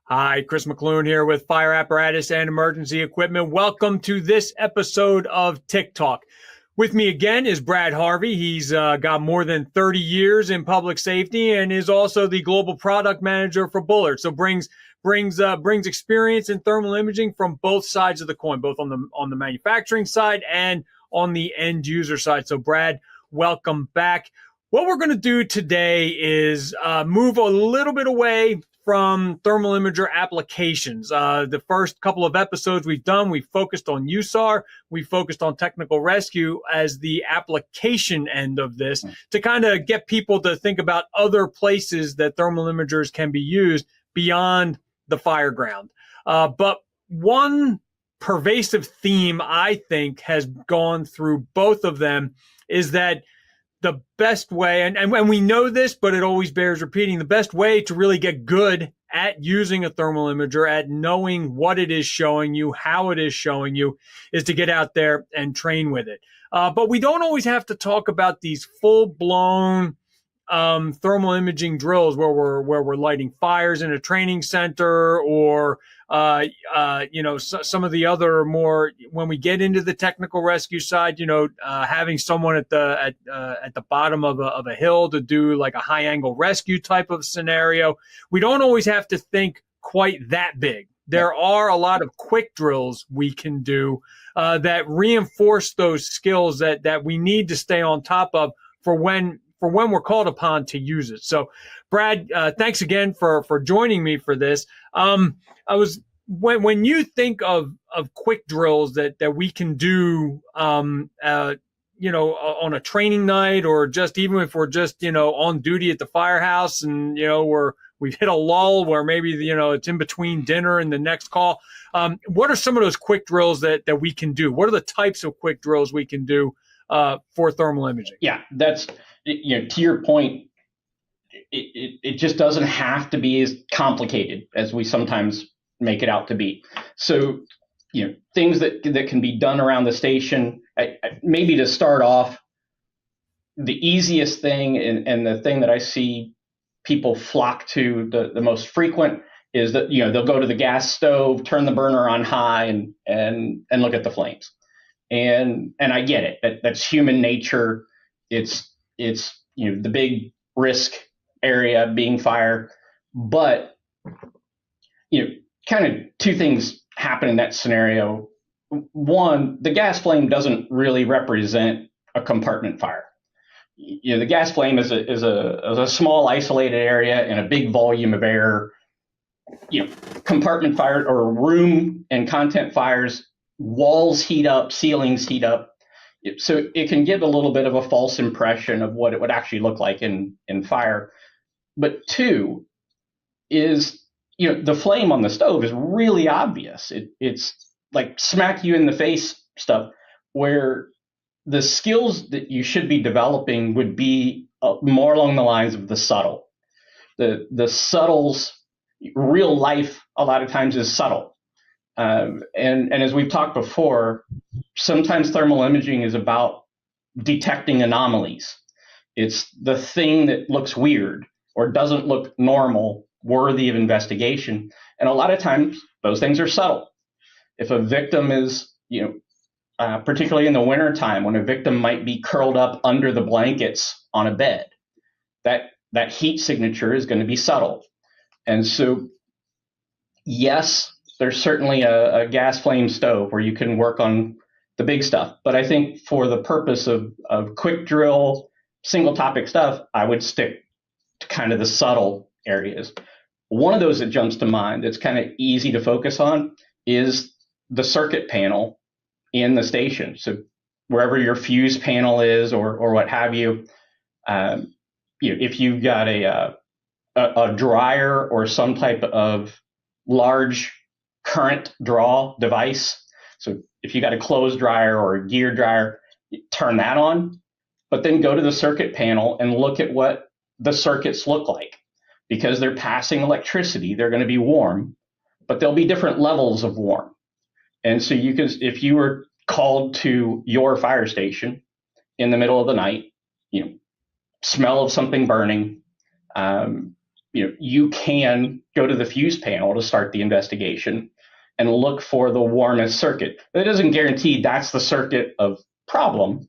Hi, Chris McClune here with Fire Apparatus and Emergency Equipment. Welcome to this episode of TIC Talk. With me again is Brad Harvey. He's got more than 30 years in public safety and is also the global product manager for Bullard. So brings experience in thermal imaging from both sides of the coin, both on the manufacturing side and on the end user side. So Brad, welcome back. What we're going to do today is move a little bit away from thermal imager applications. The first couple of episodes we focused on USAR, we focused on technical rescue as the application end of this to kind of get people to think about other places that thermal imagers can be used beyond the fire ground. But one pervasive theme I think has gone through both of them is that the best way, and we know this, but it always bears repeating, the best way to really get good at using a thermal imager, at knowing what it is showing you, how it is showing you, is to get out there and train with it. But we don't always have to talk about these full-blown thermal imaging drills where we're lighting fires in a training center, or some of the other more, when we get into the technical rescue side, having someone at the bottom of a hill to do like a high angle rescue type of scenario. We don't always have to think quite that big. There are a lot of quick drills we can do that reinforce those skills that we need to stay on top of for when we're called upon to use it. So, Brad, thanks again for joining me for this. When you think of quick drills that we can do, on a training night, or just even if we're just on duty at the firehouse and we've hit a lull where maybe it's in between dinner and the next call. What are some of those quick drills that we can do? What are the types of quick drills we can do for thermal imaging? Yeah, that's to your point. It just doesn't have to be as complicated as we sometimes make it out to be. So, things that can be done around the station. Maybe to start off, the easiest thing and the thing that I see people flock to the most frequent is that they'll go to the gas stove, turn the burner on high, and look at the flames. And I get it. That's human nature. It's the big risk area being fire, but kind of two things happen in that scenario. One, the gas flame doesn't really represent a compartment fire. The gas flame is a small isolated area in a big volume of air. Compartment fire or room and content fires, walls heat up, ceilings heat up. So it can give a little bit of a false impression of what it would actually look like in fire. But two is, the flame on the stove is really obvious. It's like smack you in the face stuff, where the skills that you should be developing would be more along the lines of the subtle. The subtles, real life a lot of times is subtle. And as we've talked before, sometimes thermal imaging is about detecting anomalies. It's the thing that looks weird or doesn't look normal, worthy of investigation. And a lot of times those things are subtle. If a victim is, particularly in the wintertime, when a victim might be curled up under the blankets on a bed, that heat signature is going to be subtle. And so, yes, there's certainly a gas flame stove where you can work on the big stuff. But I think for the purpose of quick drill, single topic stuff, I would stick to kind of the subtle areas. One of those that jumps to mind that's kind of easy to focus on is the circuit panel in the station. So wherever your fuse panel is or what have you, if you've got a dryer or some type of large current draw device, so if you got a clothes dryer or a gear dryer, turn that on, but then go to the circuit panel and look at what the circuits look like. Because they're passing electricity, they're going to be warm, but there'll be different levels of warm. And so you can, if you were called to your fire station in the middle of the night, smell of something burning, you can go to the fuse panel to start the investigation and look for the warmest circuit. That doesn't guarantee that's the circuit of problem,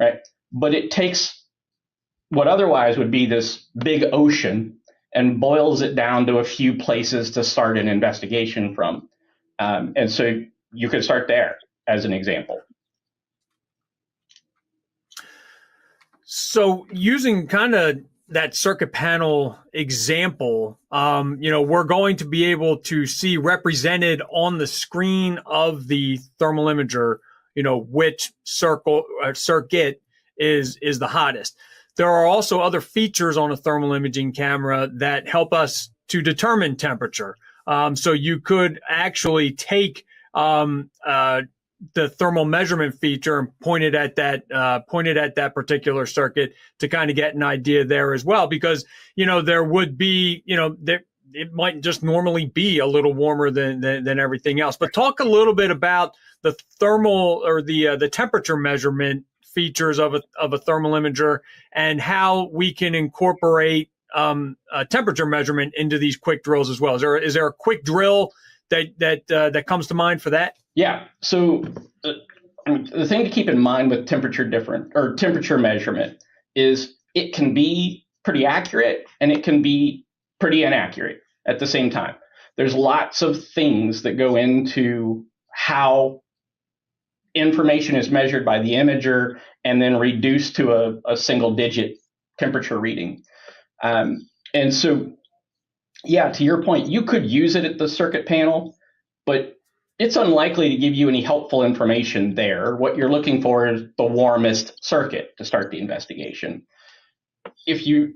right? But it takes what otherwise would be this big ocean and boils it down to a few places to start an investigation from. And so you could start there as an example. So using kind of that circuit panel example, we're going to be able to see represented on the screen of the thermal imager, which circuit is the hottest. There are also other features on a thermal imaging camera that help us to determine temperature. So you could actually take the thermal measurement feature and pointed at that particular circuit to kind of get an idea there as well, because there would be it might just normally be a little warmer than everything else. But talk a little bit about the thermal or the temperature measurement features of a thermal imager and how we can incorporate temperature measurement into these quick drills as well. Is there a quick drill that comes to mind for that? Yeah. So the thing to keep in mind with temperature measurement is it can be pretty accurate and it can be pretty inaccurate at the same time. There's lots of things that go into how information is measured by the imager and then reduced to a single digit temperature reading. And so, yeah, to your point, you could use it at the circuit panel, but it's unlikely to give you any helpful information there. What you're looking for is the warmest circuit to start the investigation. If you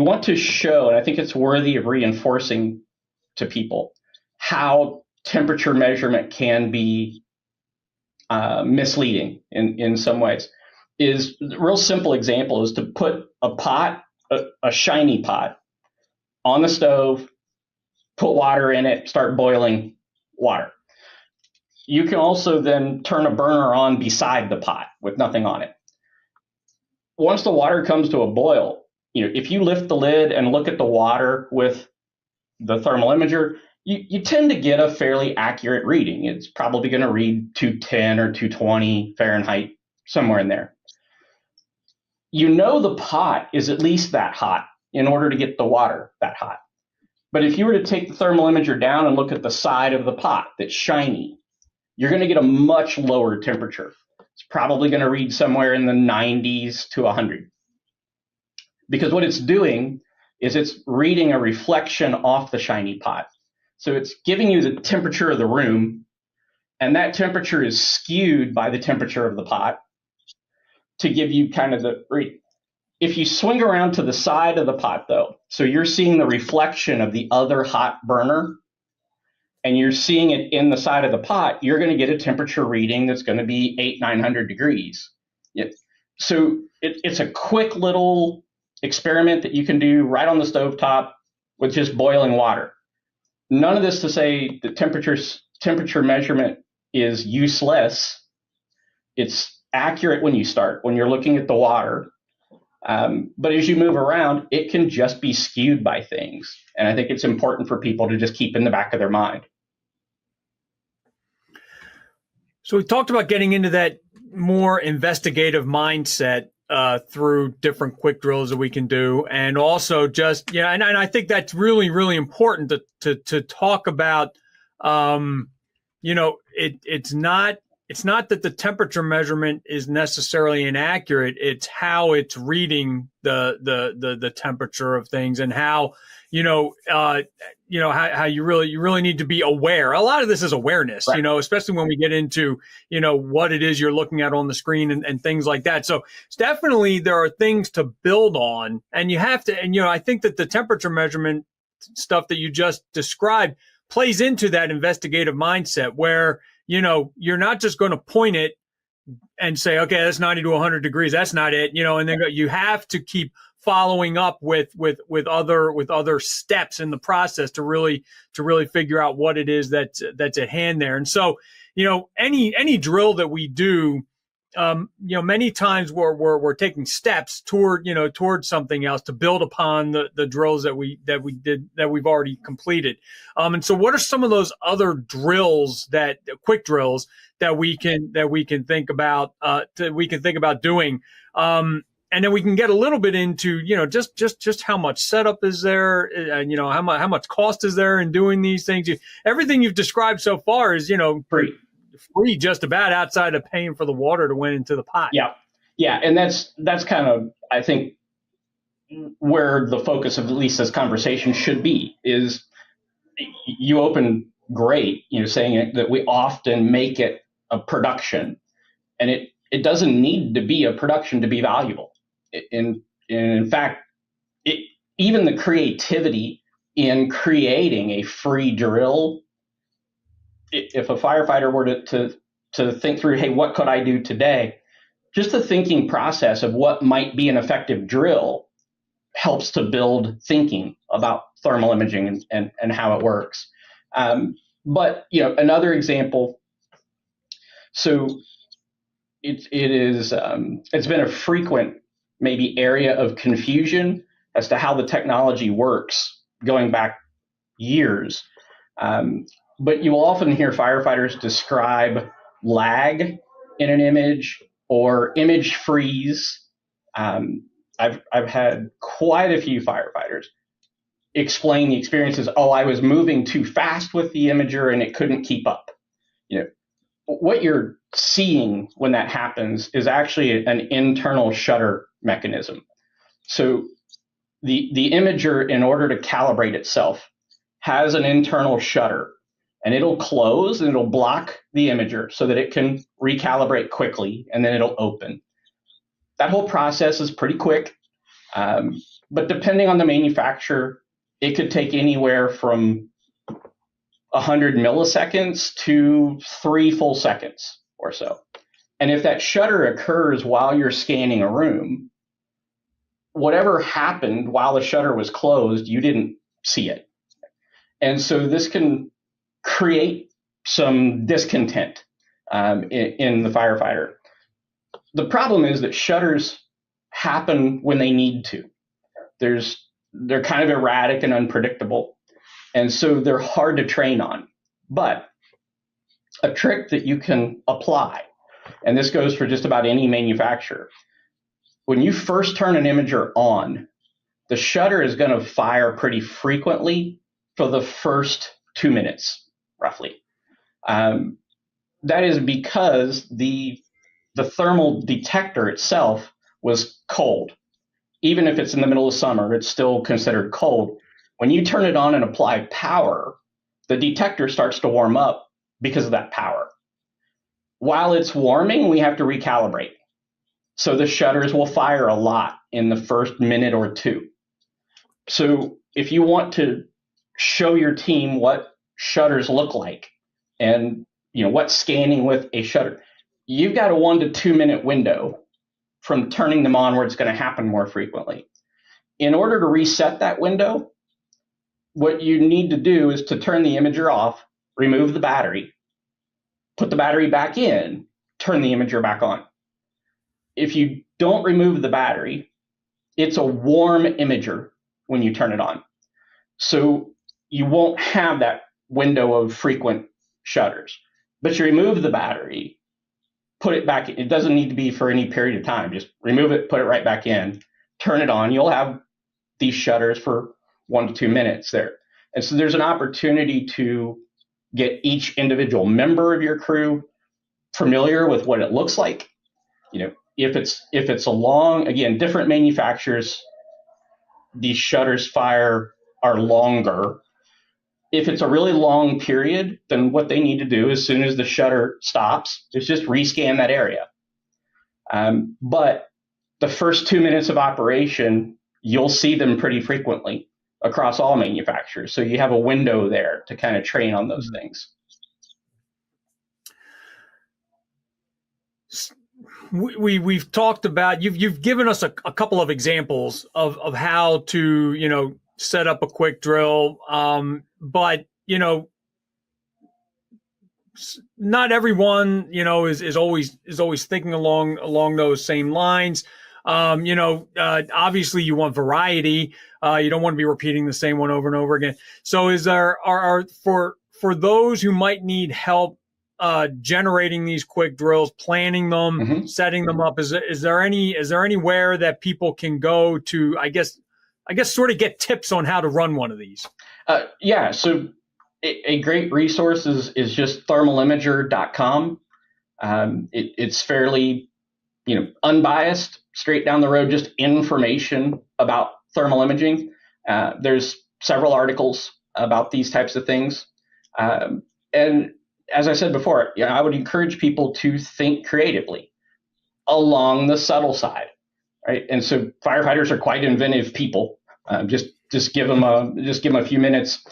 want to show, and I think it's worthy of reinforcing to people, how temperature measurement can be misleading in some ways, is a real simple example is to put a shiny pot on the stove, put water in it, start boiling water. You can also then turn a burner on beside the pot with nothing on it. Once the water comes to a boil, if you lift the lid and look at the water with the thermal imager, you tend to get a fairly accurate reading. It's probably going to read 210 or 220 Fahrenheit, somewhere in there. The pot is at least that hot in order to get the water that hot. But if you were to take the thermal imager down and look at the side of the pot that's shiny, you're going to get a much lower temperature. It's probably going to read somewhere in the 90s to 100. Because what it's doing is it's reading a reflection off the shiny pot. So it's giving you the temperature of the room, and that temperature is skewed by the temperature of the pot to give you kind of the read. If you swing around to the side of the pot, though, so you're seeing the reflection of the other hot burner, and you're seeing it in the side of the pot, you're going to get a temperature reading that's going to be 800-900 degrees. So it's a quick little experiment that you can do right on the stovetop with just boiling water. None of this to say that temperature measurement is useless. It's accurate when you're looking at the water. But as you move around, it can just be skewed by things. And I think it's important for people to just keep in the back of their mind. So we talked about getting into that more investigative mindset through different quick drills that we can do. And also just, and I think that's really, really important to talk about, it's not that the temperature measurement is necessarily inaccurate. It's how it's reading the temperature of things and how, how you really need to be aware. A lot of this is awareness, right. Especially when we get into, what it is you're looking at on the screen and things like that. So definitely there are things to build on, and you have to, and, I think that the temperature measurement stuff that you just described plays into that investigative mindset where, you're not just going to point it and say, okay, that's 90 to 100 degrees. That's not it, and then you have to keep following up with other steps in the process to really figure out what it is that's at hand there. And so, any drill that we do, many times we're taking steps towards something else to build upon the drills that we've already completed. And so what are some of those other drills, quick drills that we can think about doing? And then we can get a little bit into, just how much setup is there, and how much cost is there in doing these things. Everything you've described so far is, free just about, outside of paying for the water to went into the pot. Yeah, and that's kind of, I think, where the focus of at least this conversation should be. Is you open great, saying that we often make it a production, and it doesn't need to be a production to be valuable. In fact, even the creativity in creating a free drill, if a firefighter were to think through, hey, what could I do today? Just the thinking process of what might be an effective drill helps to build thinking about thermal imaging and how it works. But another example. So it's been a frequent maybe area of confusion as to how the technology works going back years. But you will often hear firefighters describe lag in an image or image freeze. I've had quite a few firefighters explain the experiences. Oh, I was moving too fast with the imager and it couldn't keep up. What you're seeing when that happens is actually an internal shutter mechanism. So the imager, in order to calibrate itself, has an internal shutter, and it'll close and it'll block the imager so that it can recalibrate quickly, and then it'll open. That whole process is pretty quick, but depending on the manufacturer, it could take anywhere from 100 milliseconds to 3 full seconds or so. And if that shutter occurs while you're scanning a room, whatever happened while the shutter was closed, you didn't see it. And so this can create some discontent in the firefighter. The problem is that shutters happen when they need to. They're kind of erratic and unpredictable. And so they're hard to train on. But a trick that you can apply, and this goes for just about any manufacturer, when you first turn an imager on, the shutter is going to fire pretty frequently for the first 2 minutes, roughly. That is because the thermal detector itself was cold. Even if it's in the middle of summer, it's still considered cold. When you turn it on and apply power, the detector starts to warm up because of that power. While it's warming, we have to recalibrate. So the shutters will fire a lot in the first minute or two. So if you want to show your team what shutters look like and what scanning with a shutter, you've got a 1 to 2 minute window from turning them on where it's going to happen more frequently. In order to reset that window, what you need to do is to turn the imager off, remove the battery, put the battery back in, turn the imager back on. If you don't remove the battery, it's a warm imager when you turn it on. So you won't have that window of frequent shutters. But you remove the battery, put it back. It doesn't need to be for any period of time. Just remove it, put it right back in, turn it on. You'll have these shutters for 1 to 2 minutes there. And so there's an opportunity to get each individual member of your crew familiar with what it looks like. If it's a long, again, different manufacturers, these shutters are longer. If it's a really long period, then what they need to do as soon as the shutter stops is just rescan that area. But the first 2 minutes of operation, you'll see them pretty frequently across all manufacturers. So you have a window there to kind of train on those things. We've talked about, you've given us a couple of examples of how to set up a quick drill, but not everyone, is always thinking along those same lines. Obviously you want variety. You don't want to be repeating the same one over and over again. So is there, are for those who might need help, generating these quick drills, planning them, setting them up, is there anywhere that people can go to, I guess sort of get tips on how to run one of these? Yeah. So a great resource is just thermalimager.com. It's fairly, unbiased, straight down the road, just information about thermal imaging. There's several articles about these types of things. And as I said before, I would encourage people to think creatively along the subtle side, right? And so firefighters are quite inventive people. Just give them a few minutes.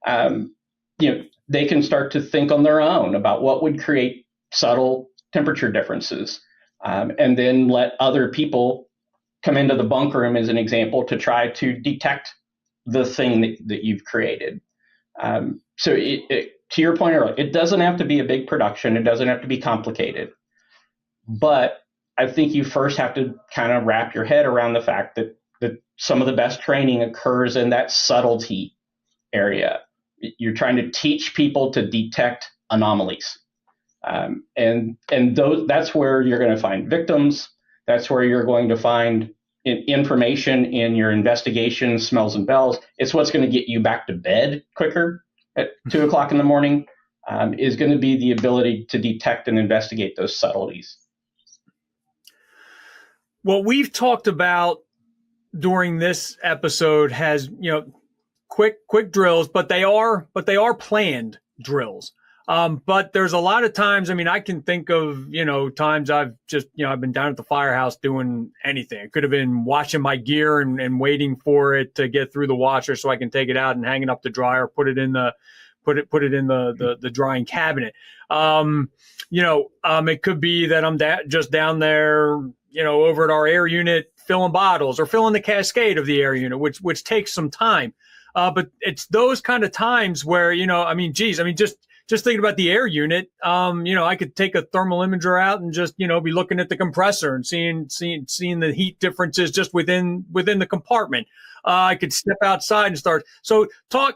They can start to think on their own about what would create subtle temperature differences, and then let other people come into the bunk room as an example to try to detect the thing that you've created. So to your point earlier, it doesn't have to be a big production. It doesn't have to be complicated. But I think you first have to kind of wrap your head around the fact that some of the best training occurs in that subtlety area. You're trying to teach people to detect anomalies. And that's where you're going to find victims. That's where you're going to find information in your investigation, smells and bells. It's what's going to get you back to bed quicker at 2 o'clock in the morning, is going to be the ability to detect and investigate those subtleties. What we've talked about during this episode has, quick drills, but they are planned drills. But there's a lot of times, I can think of, times I've just, I've been down at the firehouse doing anything. It could have been washing my gear and waiting for it to get through the washer so I can take it out and hang it up to dry, or put it in the drying cabinet. It could be that I'm just down there, over at our air unit, filling bottles or filling the cascade of the air unit, which takes some time. But it's those kind of times where, just thinking about the air unit, I could take a thermal imager out and just, be looking at the compressor and seeing the heat differences just within the compartment. I could step outside and start. So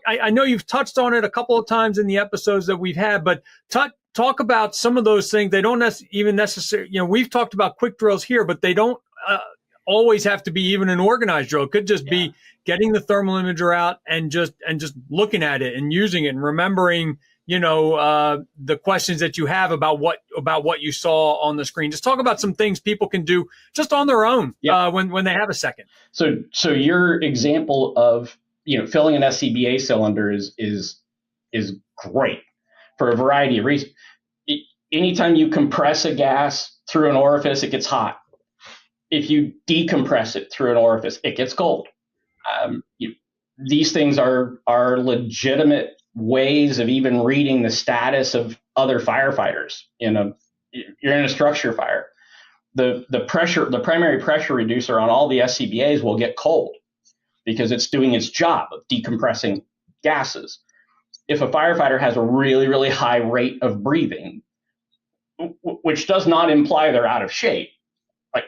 I know you've touched on it a couple of times in the episodes that we've had, but talk about some of those things. They don't even necessarily, we've talked about quick drills here, but they don't always have to be even an organized drill. It could just be getting the thermal imager out and just looking at it and using it and remembering, the questions that you have about what you saw on the screen. Just talk about some things people can do just on their own when they have a second. So your example of filling an SCBA cylinder is great for a variety of reasons. Anytime you compress a gas through an orifice, it gets hot. If you decompress it through an orifice, it gets cold. These things are legitimate ways of even reading the status of other firefighters. You're in a structure fire. The primary pressure reducer on all the SCBAs will get cold because it's doing its job of decompressing gases. If a firefighter has a really, really high rate of breathing, which does not imply they're out of shape, like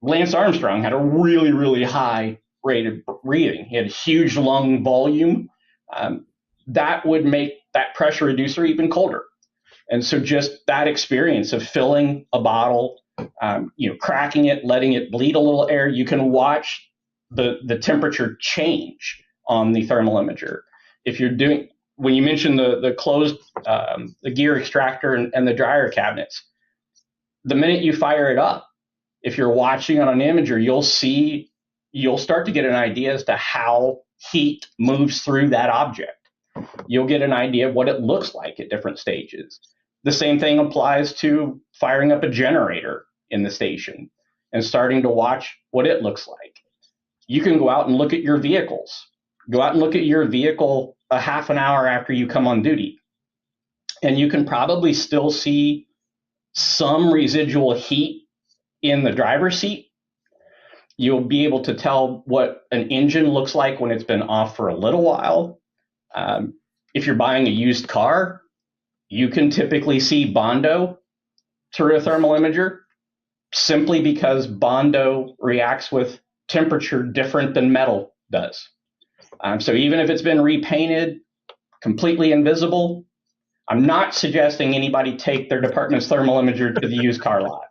Lance Armstrong had a really, really high rate of breathing. He had huge lung volume. That would make that pressure reducer even colder. And so just that experience of filling a bottle, cracking it, letting it bleed a little air, you can watch the temperature change on the thermal imager. When you mentioned the closed, the gear extractor and the dryer cabinets, the minute you fire it up, if you're watching on an imager, you'll start to get an idea as to how heat moves through that object. You'll get an idea of what it looks like at different stages. The same thing applies to firing up a generator in the station and starting to watch what it looks like. You can go out and look at your vehicles. Go out and look at your vehicle a half an hour after you come on duty, and you can probably still see some residual heat in the driver's seat. You'll be able to tell what an engine looks like when it's been off for a little while. If you're buying a used car, you can typically see Bondo through a thermal imager simply because Bondo reacts with temperature different than metal does. So even if it's been repainted, completely invisible, I'm not suggesting anybody take their department's thermal imager to the used car lot.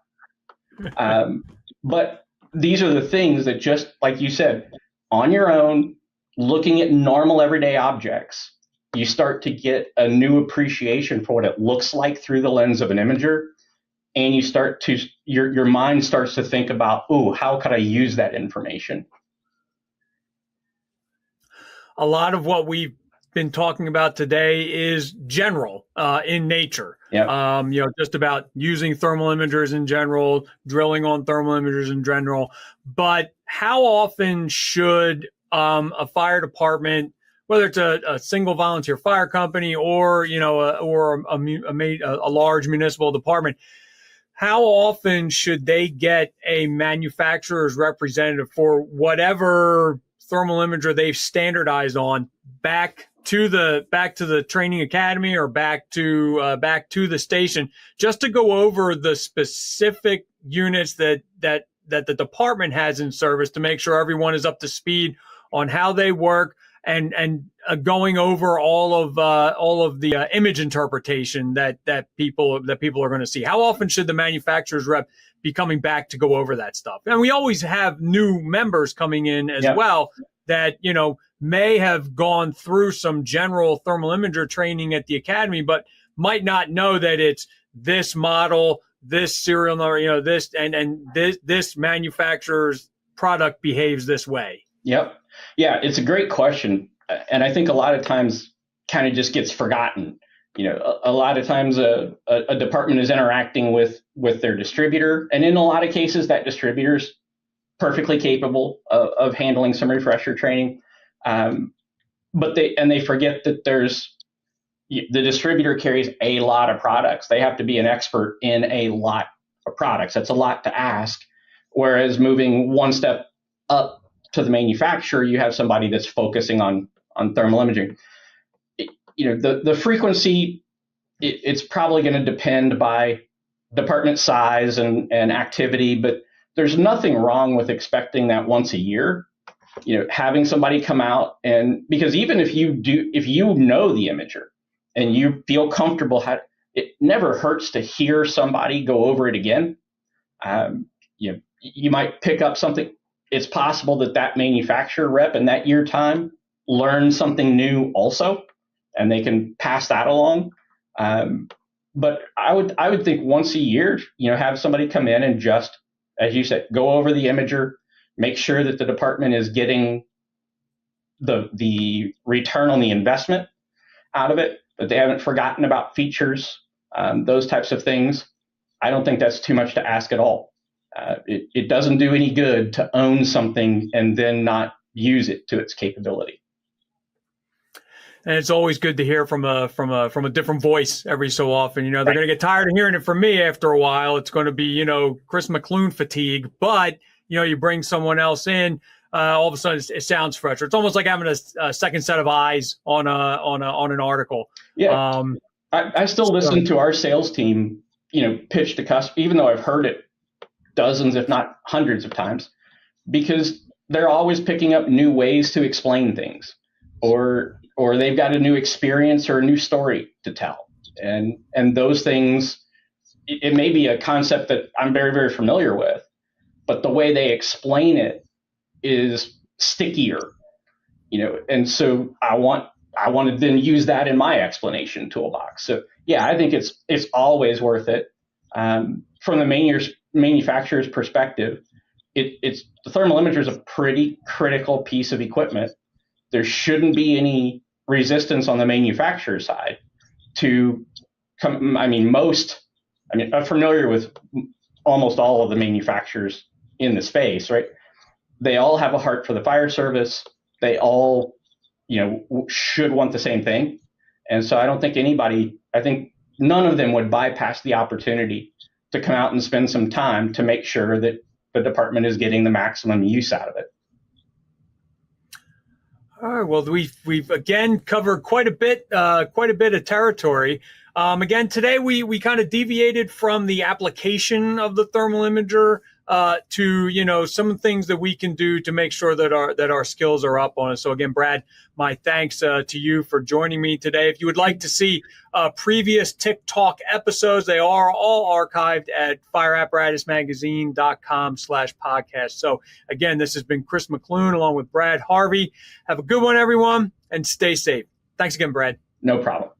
But these are the things that, just like you said, on your own, looking at normal everyday objects, you start to get a new appreciation for what it looks like through the lens of an imager. And you start to, your mind starts to think about, oh, how could I use that information? A lot of what we've been talking about today is general in nature. Yep. Just about using thermal imagers in general, drilling on thermal imagers in general. But how often should a fire department, whether it's a single volunteer fire company or a large municipal department, how often should they get a manufacturer's representative for whatever thermal imager they've standardized on back to the training academy or back to the station, just to go over the specific units that the department has in service, to make sure everyone is up to speed on how they work, and going over all of the image interpretation that people are going to see? How often should the manufacturer's rep be coming back to go over that stuff? And we always have new members coming in as well that, may have gone through some general thermal imager training at the academy, but might not know that it's this model, this serial number, this manufacturer's product behaves this way. Yep. Yeah, it's a great question. And I think a lot of times kind of just gets forgotten. A lot of times a department is interacting with their distributor. And in a lot of cases, that distributor's perfectly capable of handling some refresher training. But they forget that the distributor carries a lot of products. They have to be an expert in a lot of products. That's a lot to ask. Whereas moving one step up to the manufacturer, you have somebody that's focusing on thermal imaging. The frequency, it's probably going to depend by department size and activity, but there's nothing wrong with expecting that once a year. Having somebody come out, and because even if you know the imager and you feel comfortable, it never hurts to hear somebody go over it again. You might pick up something. It's possible that manufacturer rep in that year time learned something new also, and they can pass that along. But I would think once a year, have somebody come in and just, as you said, go over the imager, make sure that the department is getting the return on the investment out of it, that they haven't forgotten about features, those types of things. I don't think that's too much to ask at all. It doesn't do any good to own something and then not use it to its capability. And it's always good to hear from a different voice every so often. They're going to get tired of hearing it from me after a while. It's going to be, Chris McClune fatigue. But you bring someone else in, all of a sudden it sounds fresher. It's almost like having a second set of eyes on an article. Yeah. I still listen to our sales team, pitch to customers, even though I've heard it dozens, if not hundreds of times, because they're always picking up new ways to explain things, or they've got a new experience or a new story to tell. And those things, it may be a concept that I'm very, very familiar with, but the way they explain it is stickier, and so I want to then use that in my explanation toolbox. So yeah, I think it's always worth it. From the manufacturer's perspective, it's the thermal imager is a pretty critical piece of equipment. There shouldn't be any resistance on the manufacturer side to come. I'm familiar with almost all of the manufacturers in the space, right? They all have a heart for the fire service. They all, should want the same thing. And so I think none of them would bypass the opportunity to come out and spend some time to make sure that the department is getting the maximum use out of it. All right. Well, we've again covered quite a bit of territory. Again, today we kind of deviated from the application of the thermal imager to some things that we can do to make sure that our skills are up on it. So again, Brad, my thanks to you for joining me today. If you would like to see previous TIC Talk episodes, they are all archived at fireapparatusmagazine.com/podcast. So again, this has been Chris McClune along with Brad Harvey. Have a good one, everyone, and stay safe. Thanks again, Brad. No problem.